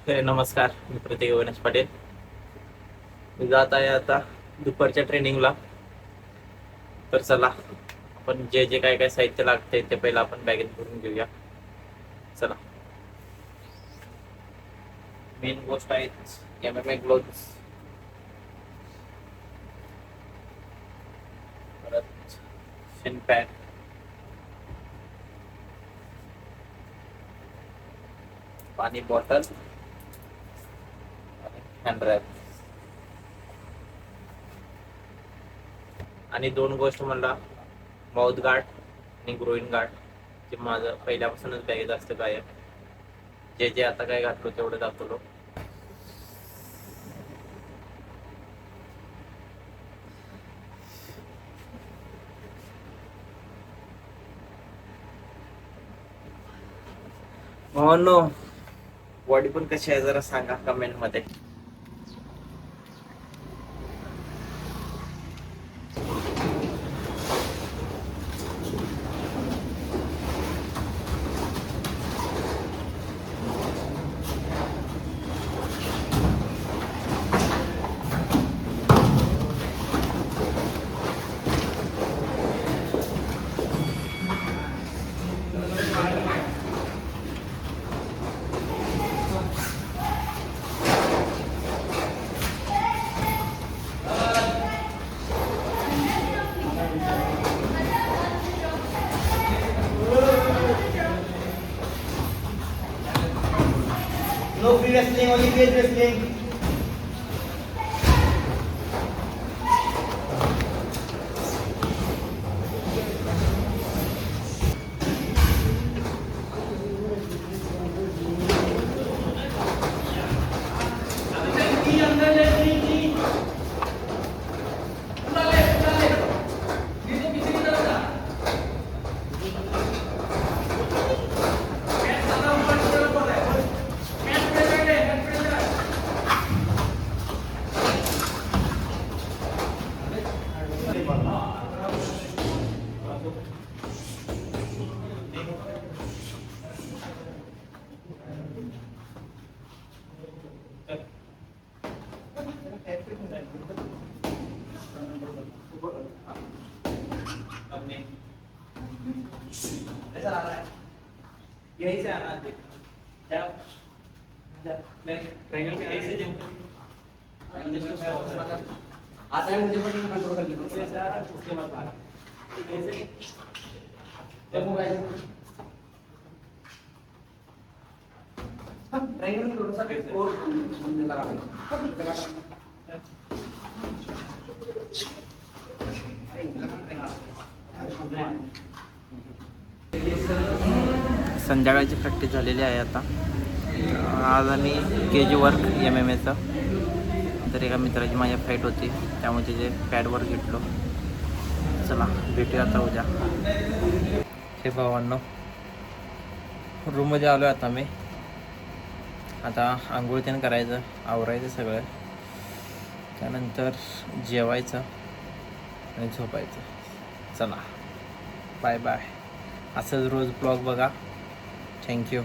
नमस्कार, मी प्रतीक अविनाश पाटील. मी जात आहे आता दुपारच्या ट्रेनिंगला. तर चला, आपण जे जे काय काय साहित्य लागते ते पहिलं आपण बॅगेत भरून घेऊया. चला. मेन गोष्ट आहे MMA ग्लोव्स, परत शिन पॅड, पाणी बॉटल आणि हँड रॅप. आणि दोन गोष्ट म्हणला, माउथ गार्ड आणि ग्रोइन गार्ड, जे माझं पहिल्यापासूनच बॅगेत असतं कायम. जे जे आता काय घातलो तेवढं दाखवलो. नो, बॉडी पण कशी आहे जरा सांगा कमेंट मध्ये. No free wrestling, only cage wrestling. यही से आना है क्या ट्रायंगल में ऐसे जो आता है मुझे पण कंट्रोल कर लो उसके बाद ऐसे देखो गाइस ट्रायंगल में थोड़ा सा और लगा संध्याकाळची प्रॅक्टिस झालेली आहे आता. आज आम्ही केजी वर्क MMAचं. तर एका मित्राची माझ्या फाईट होती, त्यामुळे त्याचे पॅडवर घेतलो. चला भेटूया आता उद्या. हे भावांनो, रूममध्ये आलो आता मी. आता आंघोळ त्यानं करायचं, आवरायचं सगळं, त्यानंतर जेवायचं आणि झोपायचं. चला बाय बाय. असंच रोज ब्लॉग बघा. थँक्यू.